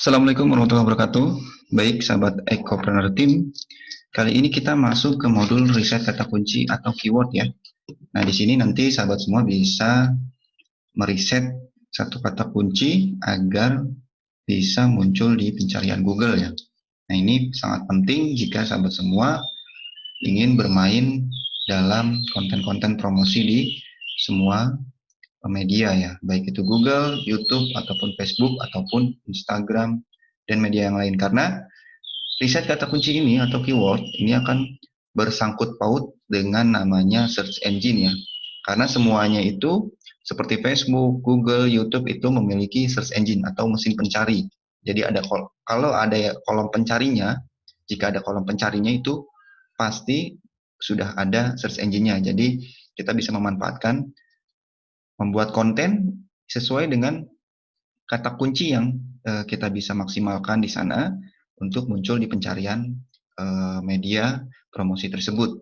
Assalamualaikum warahmatullahi wabarakatuh. Baik, sahabat Ecopreneur Team. Kali ini kita masuk ke modul riset kata kunci atau keyword ya. Nah, di sini nanti sahabat semua bisa meriset satu kata kunci agar bisa muncul di pencarian Google ya. Nah, ini sangat penting jika sahabat semua ingin bermain dalam konten-konten promosi di semua media ya, baik itu Google, YouTube, ataupun Facebook, ataupun Instagram, dan media yang lain. Karena riset kata kunci ini atau keyword ini akan bersangkut paut dengan namanya search engine ya. Karena semuanya itu seperti Facebook, Google, YouTube itu memiliki search engine atau mesin pencari. Jadi kalau ada kolom pencarinya, jika ada kolom pencarinya itu pasti sudah ada search engine-nya. Jadi kita bisa memanfaatkan membuat konten sesuai dengan kata kunci yang kita bisa maksimalkan di sana untuk muncul di pencarian media promosi tersebut.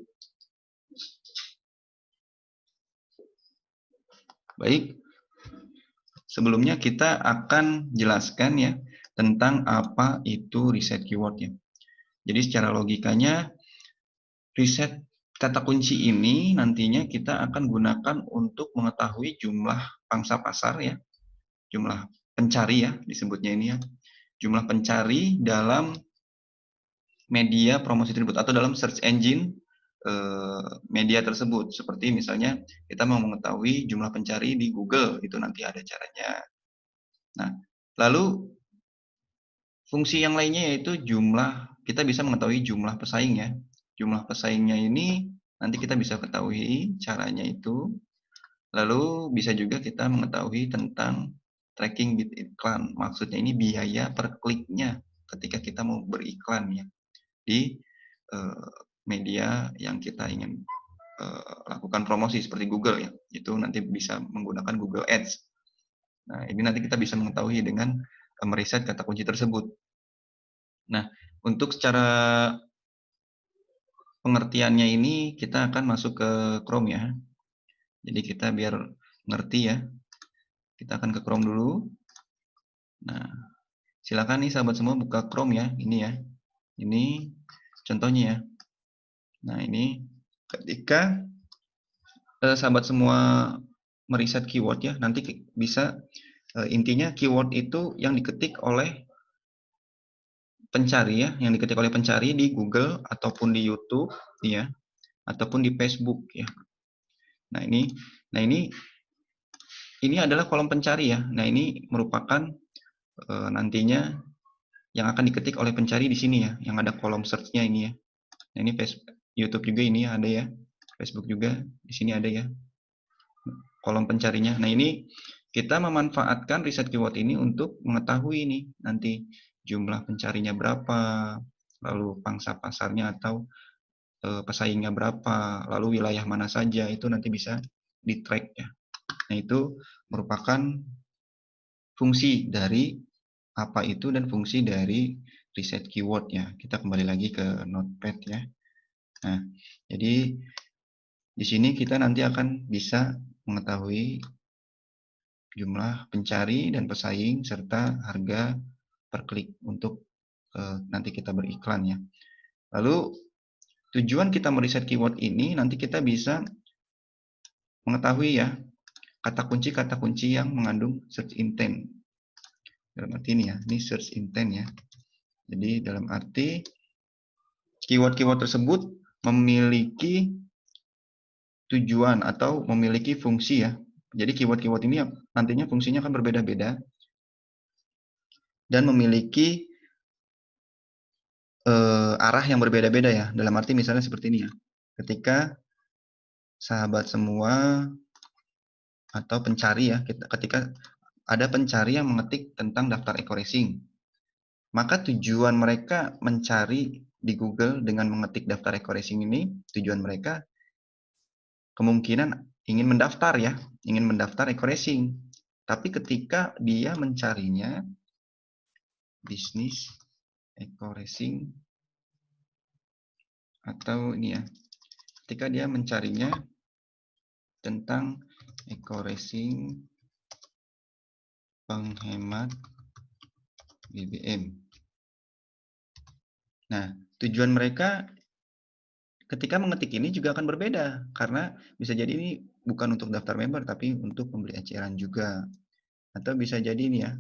Baik, sebelumnya kita akan jelaskan ya tentang apa itu riset keyword ya. Jadi secara logikanya riset kata kunci ini nantinya kita akan gunakan untuk mengetahui jumlah pangsa pasar ya, jumlah pencari ya disebutnya ini ya, jumlah pencari dalam media promosi tersebut atau dalam search engine media tersebut. Seperti misalnya kita mau mengetahui jumlah pencari di Google, itu nanti ada caranya. Nah, lalu fungsi yang lainnya yaitu kita bisa mengetahui jumlah pesaing ya. Jumlah pesaingnya ini nanti kita bisa ketahui caranya itu. Lalu bisa juga kita mengetahui tentang tracking bid iklan. Maksudnya ini biaya per kliknya ketika kita mau beriklan ya di media yang kita ingin lakukan promosi seperti Google ya. Itu nanti bisa menggunakan Google Ads. Nah, ini nanti kita bisa mengetahui dengan meriset kata kunci tersebut. Nah, untuk secara pengertiannya ini kita akan masuk ke Chrome ya. Jadi kita biar ngerti ya. Kita akan ke Chrome dulu. Nah, silakan nih sahabat semua buka Chrome ya. Ini ya. Ini contohnya ya. Nah, ini ketika sahabat semua meriset keyword ya, nanti bisa intinya keyword itu yang diketik oleh pencari ya, yang diketik oleh pencari di Google ataupun di YouTube ya, ataupun di Facebook ya. Nah, ini adalah kolom pencari ya. Nah, ini merupakan nantinya yang akan diketik oleh pencari di sini ya, yang ada kolom search-nya ini ya. Nah, ini Facebook, YouTube juga ini ada ya. Facebook juga di sini ada ya. Kolom pencarinya. Nah, ini kita memanfaatkan riset keyword ini untuk mengetahui nih nanti jumlah pencarinya berapa, lalu pangsa pasarnya atau pesaingnya berapa, lalu wilayah mana saja, itu nanti bisa di-track ya. Nah, itu merupakan fungsi dari apa itu dan fungsi dari riset keyword ya. Kita kembali lagi ke Notepad ya. Nah, jadi di sini kita nanti akan bisa mengetahui jumlah pencari dan pesaing serta harga per klik untuk nanti kita beriklan ya. Lalu tujuan kita meriset keyword ini nanti kita bisa mengetahui ya kata kunci yang mengandung search intent. Dalam arti ini ya, ini search intent ya. Jadi dalam arti keyword-keyword tersebut memiliki tujuan atau memiliki fungsi ya. Jadi keyword-keyword ini nantinya fungsinya akan berbeda-beda dan memiliki arah yang berbeda-beda ya. Dalam arti misalnya seperti ini ya. Ketika sahabat semua atau pencari ya, ketika ada pencari yang mengetik tentang daftar eco-racing, maka tujuan mereka mencari di Google dengan mengetik daftar eco-racing ini, tujuan mereka kemungkinan ingin mendaftar ya, ingin mendaftar eco-racing. Tapi ketika dia mencarinya bisnis eco-racing atau ini ya, ketika dia mencarinya tentang eco-racing penghemat BBM. Nah, tujuan mereka ketika mengetik ini juga akan berbeda, karena bisa jadi ini bukan untuk daftar member, tapi untuk pembeli eceran juga. Atau bisa jadi ini ya,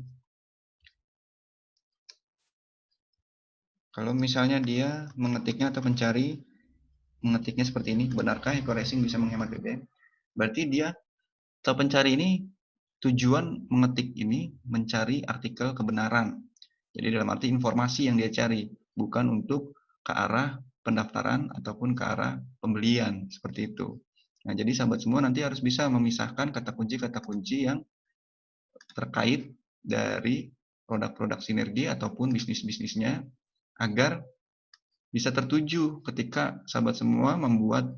kalau misalnya dia mengetiknya atau mengetiknya seperti ini, benarkah eco-racing bisa menghemat BBM? Berarti dia atau pencari ini tujuan mengetik ini mencari artikel kebenaran. Jadi dalam arti informasi yang dia cari, bukan untuk ke arah pendaftaran ataupun ke arah pembelian, seperti itu. Nah, jadi sahabat semua nanti harus bisa memisahkan kata kunci yang terkait dari produk-produk sinergi ataupun bisnis-bisnisnya agar bisa tertuju ketika sahabat semua membuat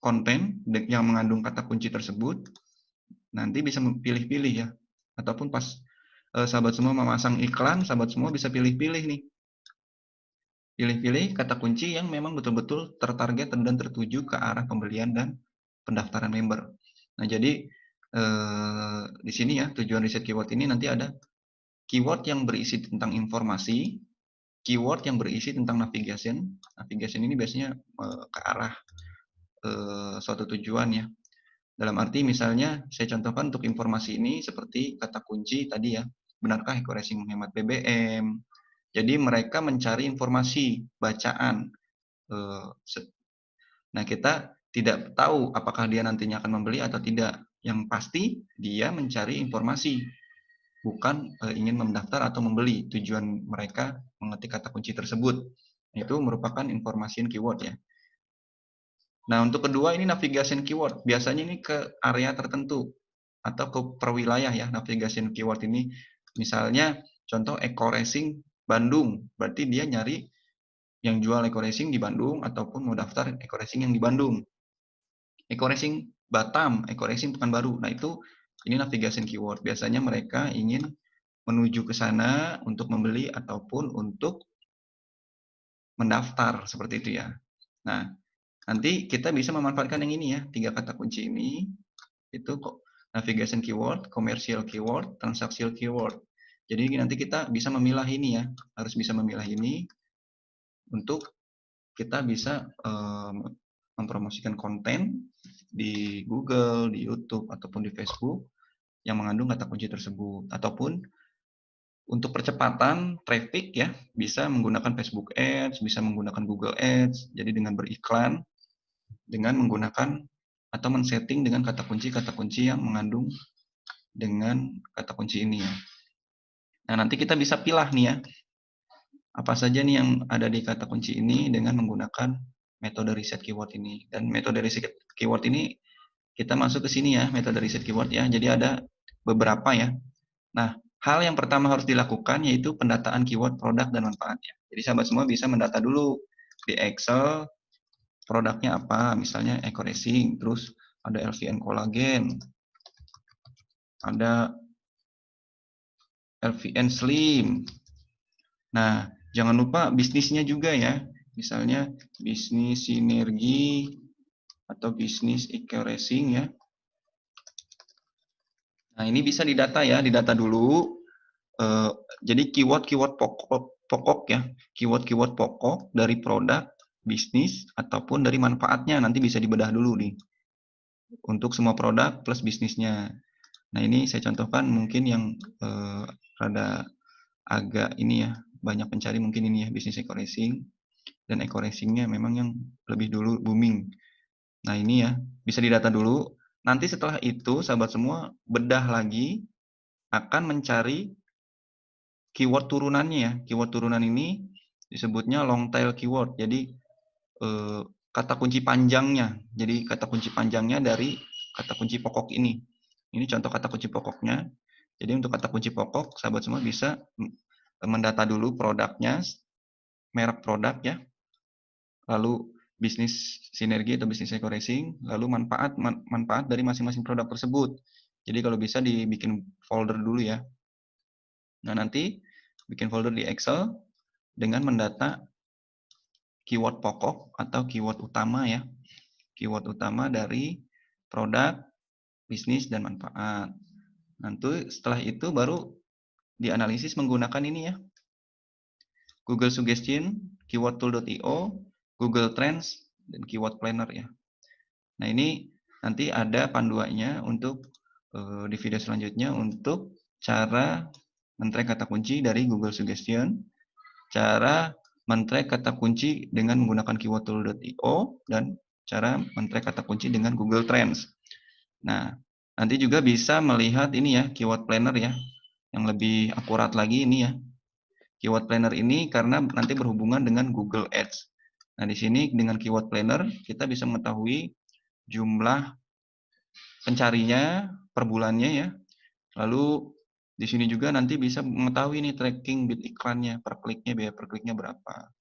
konten yang mengandung kata kunci tersebut, nanti bisa pilih-pilih ya. Ataupun pas sahabat semua memasang iklan, sahabat semua bisa pilih-pilih nih. Pilih-pilih kata kunci yang memang betul-betul tertarget dan tertuju ke arah pembelian dan pendaftaran member. Nah, jadi di sini ya, tujuan riset keyword ini nanti ada keyword yang berisi tentang informasi, keyword yang berisi tentang navigation. Navigation ini biasanya ke arah suatu tujuan ya. Dalam arti misalnya saya contohkan untuk informasi ini seperti kata kunci tadi ya, benarkah eco-racing menghemat BBM? Jadi mereka mencari informasi bacaan. Nah, kita tidak tahu apakah dia nantinya akan membeli atau tidak. Yang pasti dia mencari informasi, bukan ingin mendaftar atau membeli. Tujuan mereka mengetik kata kunci tersebut. Itu merupakan informasi keyword ya. Nah, untuk kedua ini navigation keyword. Biasanya ini ke area tertentu atau ke perwilayah ya, navigation keyword ini. Misalnya contoh eco racing Bandung, berarti dia nyari yang jual eco racing di Bandung ataupun mau daftar eco racing yang di Bandung. Eco racing Batam, eco racing Pekanbaru. Nah, itu ini navigation keyword. Biasanya mereka ingin menuju ke sana untuk membeli ataupun untuk mendaftar seperti itu ya. Nah, nanti kita bisa memanfaatkan yang ini ya, 3 kata kunci ini, itu kok navigation keyword, commercial keyword, transactional keyword. Jadi nanti kita bisa memilah ini ya, harus bisa memilah ini untuk kita bisa mempromosikan konten di Google, di YouTube, ataupun di Facebook yang mengandung kata kunci tersebut. Ataupun untuk percepatan traffic ya, bisa menggunakan Facebook Ads, bisa menggunakan Google Ads, jadi dengan beriklan, dengan menggunakan atau men-setting dengan kata kunci yang mengandung dengan kata kunci ini ya. Nah, nanti kita bisa pilih nih ya, apa saja nih yang ada di kata kunci ini dengan menggunakan metode riset keyword ini. Dan metode riset keyword ini kita masuk ke sini ya, metode riset keyword ya. Jadi ada beberapa ya. Nah, hal yang pertama harus dilakukan yaitu pendataan keyword produk dan manfaatnya. Jadi sahabat semua bisa mendata dulu di Excel produknya apa, misalnya eco racing, terus ada LVN Collagen, ada LVN Slim. Nah, jangan lupa bisnisnya juga ya. Misalnya bisnis sinergi atau bisnis eco racing ya. Nah, ini bisa didata ya, didata dulu. Jadi keyword-keyword pokok ya, keyword-keyword pokok dari produk, bisnis, ataupun dari manfaatnya nanti bisa dibedah dulu nih untuk semua produk plus bisnisnya. Nah, ini saya contohkan mungkin yang rada agak ini ya, banyak pencari mungkin ini ya, bisnis eco racing, dan eco racingnya memang yang lebih dulu booming. Nah, ini ya, bisa didata dulu. Nanti setelah itu, sahabat semua bedah lagi akan mencari keyword turunannya ya. Keyword turunan ini disebutnya long tail keyword. Jadi kata kunci panjangnya. Jadi kata kunci panjangnya dari kata kunci pokok ini. Ini contoh kata kunci pokoknya. Jadi untuk kata kunci pokok, sahabat semua bisa mendata dulu produknya, merek produk ya, lalu bisnis sinergi atau bisnis eco racing, lalu manfaat dari masing-masing produk tersebut. Jadi kalau bisa dibikin folder dulu ya. Nah, nanti bikin folder di Excel dengan mendata keyword pokok atau keyword utama ya. Keyword utama dari produk, bisnis, dan manfaat. Nanti setelah itu baru dianalisis menggunakan ini ya, Google Suggestion, keywordtool.io, Google Trends, dan Keyword Planner ya. Nah, ini nanti ada panduannya untuk di video selanjutnya untuk cara men-track kata kunci dari Google Suggestion, cara men-track kata kunci dengan menggunakan keywordtool.io, dan cara men-track kata kunci dengan Google Trends. Nah, nanti juga bisa melihat ini ya, Keyword Planner ya, yang lebih akurat lagi ini ya. Keyword Planner ini karena nanti berhubungan dengan Google Ads. Nah, di sini dengan Keyword Planner kita bisa mengetahui jumlah pencarinya per bulannya ya. Lalu di sini juga nanti bisa mengetahui nih tracking bid iklannya per kliknya, biaya per kliknya berapa.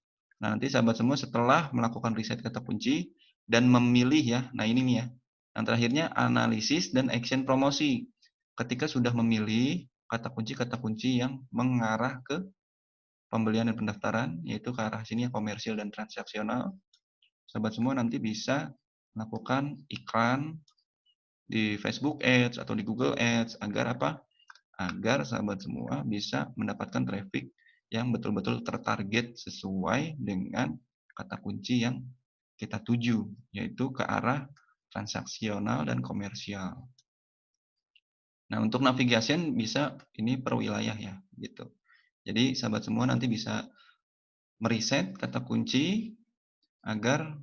Nah, nanti sahabat semua setelah melakukan riset kata kunci dan memilih ya. Nah, ini nih ya. Yang terakhirnya analisis dan action promosi. Ketika sudah memilih kata kunci yang mengarah ke pembelian dan pendaftaran, yaitu ke arah sini ya, komersil dan transaksional. Sahabat semua nanti bisa melakukan iklan di Facebook Ads atau di Google Ads agar apa? Agar sahabat semua bisa mendapatkan traffic yang betul-betul tertarget sesuai dengan kata kunci yang kita tuju, yaitu ke arah transaksional dan komersial. Nah, untuk navigation bisa ini per wilayah ya, gitu. Jadi sahabat semua nanti bisa meriset kata kunci agar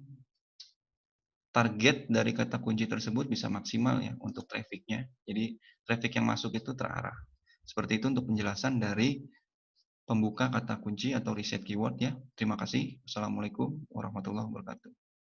target dari kata kunci tersebut bisa maksimal ya untuk trafficnya. Jadi traffic yang masuk itu terarah. Seperti itu untuk penjelasan dari pembuka kata kunci atau riset keyword ya. Terima kasih. Assalamualaikum warahmatullahi wabarakatuh.